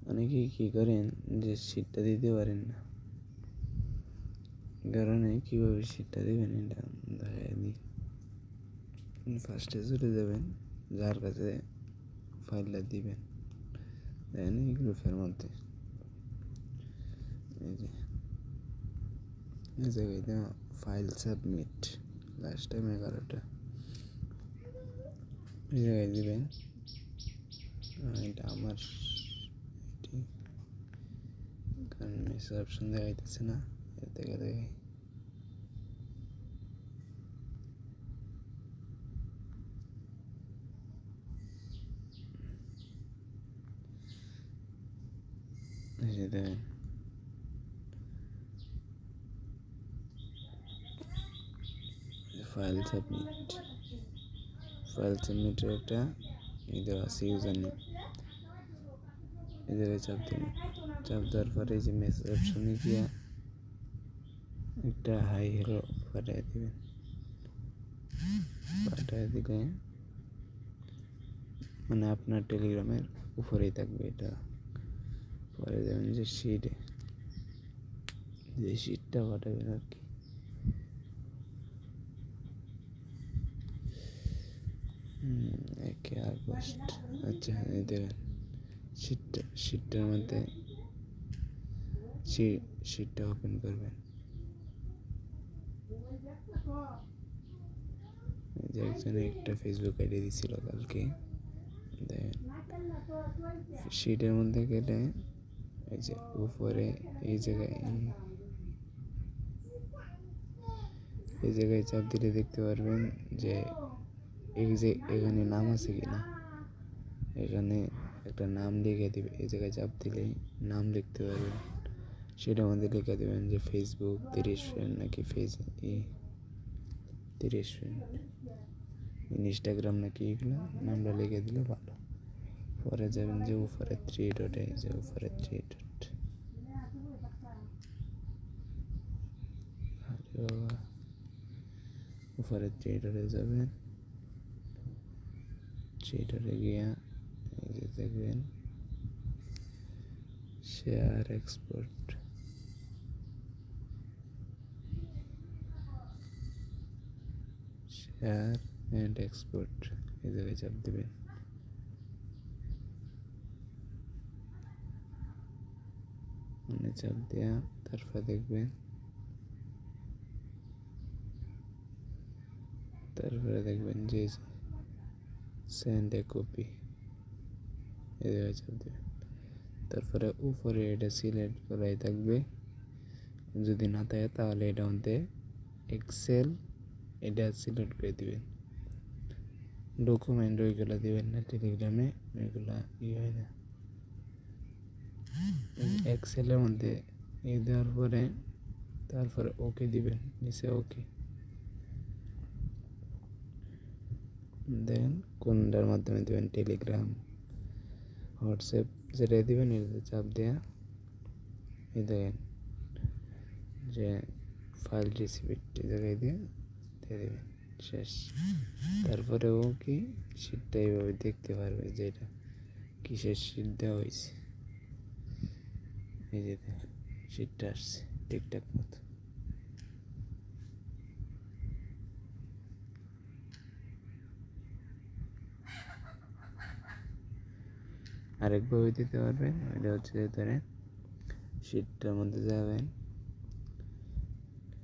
অনেকেই কী করেন যে সিটটা দিতে পারেন না, কারণে কীভাবে সিটটা দেবেন এটা দেখাই দিই। ফার্স্টে চলে যাবেন, যার কাছে ফাইলটা দিবেন, দেখেন এই গ্রুপের মধ্যে এই যে এই জায়গায় দেওয়া ফাইল সাবমিট লাস্ট টাইম 11টা, এই জায়গায় দিবেন। এটা আমার এটি, কারণ মেসেজ অপশন দেখাইতেছে না, এর থেকে দেখাই। এই যে দেখেন ফাইল সাবমিটের একটা এই দেওয়া আছে ইউজার নেম, এই জায়গায় চাপ দিবেন। চাপ দেওয়ার পরে এই যে মেসেজ অপশনে গিয়া একটা হাই হ্যালো পাঠিয়ে দিবেন। পাঠিয়ে দিলে মানে আপনার টেলিগ্রামের উপরেই থাকবে এটা। পরে যাবেন যে শিটে, যে শিটটা পাঠাবেন আর কি, একে আগস্ট। আচ্ছা এই দেখেন শিটটার মধ্যে শিটটা ওপেন করবেন। যে একজনে একটা ফেসবুক আইডি দিছিল কালকে, দেখেন শিটের মধ্যে গেলে এই যে উপরে এই জায়গায় চাপ দিলে দেখতে পারবেন যে এই যে এখানে নাম আছে কিনা, এখানে একটা নাম লিখে দিবে। এই জায়গায় চাপ দিলেই নাম লিখতে পারবেন, সেটার মধ্যে লিখে দেবেন যে ফেসবুক 30 ফ্রেন্ড নাকি 30 ফ্রেন্ড, ইনস্টাগ্রাম নাকি, এগুলো নামটা লিখে দিলে ভালো। পরে যাবেন যে উপরে 3 ডটে, যে উপরে 3 ডট, উপরে 3 ডটে যাবেন। 3 ডটে গিয়া এই যে দেখবেন share export, share and export, এই জায়গায় চাপ দেবেন। মানে চাপ দেওয়া তারপরে দেখবেন, যে সেন্ড এ কপি, এই জায়গায় চাপ দেবেন। তারপরে উপরে এটা সিলেক্ট করাই থাকবে, যদি না থাকে তাহলে এটা মধ্যে এক্সেল এটা সিলেক্ট করে দিবেন। ডকুমেন্ট ওইগুলো দিবেন না, টেলিগ্রামে ওইগুলা হয় না। এক্সেলের মধ্যে এই দেওয়ার পরে তারপরে ওকে দিবেন, নিচে ওকে দেন কোনটার মাধ্যমে দেবেন, টেলিগ্রাম, হোয়াটসঅ্যাপ, যেটাই দিবেন এটাতে চাপ দেওয়া এই দেখেন যে ফাইল রিসিপ্ট জায়গায় দিয়ে দেবেন, শেষ। তারপরে ও কি শীটটা এইভাবে দেখতে পারবে যে এটা কিসের শীট দেওয়া হয়েছে। এই যে দেখেন শীটটা আসছে ঠিকঠাক মতো। আরেকভাবে দিতে পারবেন, ওইটা হচ্ছে ধরেন শীটটার মধ্যে যাবেন,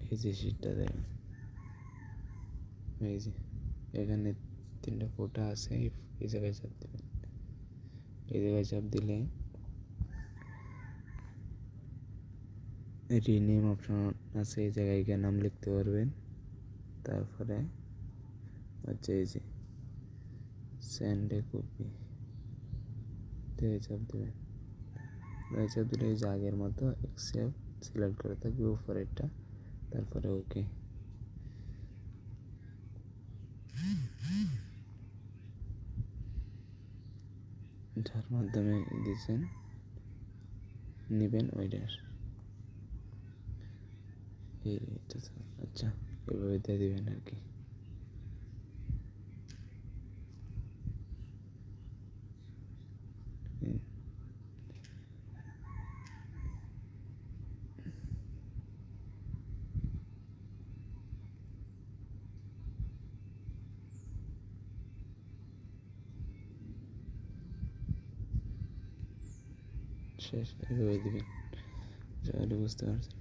এই যে শীটটা দেখেন, এই যে এখানে 3টা ফটো আছে, এই জায়গায় চাপ দেবেন। এই জায়গায় চাপ দিলে রিনেম অপশন আছে, এই জায়গায় গিয়ে নাম লিখতে পারবেন। তারপরে হচ্ছে এই যে সেন্ড এ কপি, চাপ দেবেন। চাপ দিলে এই যে আগের মতো অ্যাকসেপ্ট সিলেক্ট করে থাকবে উপরেরটা, তারপরে ওকে। যার মাধ্যমে দিয়েছেন নেবেন ওইটার, এইটা আচ্ছা এভাবে দিয়ে দিবেন আর কি। শেষ এভাবে দিবেন। আশা করি বুঝতে পারছেন।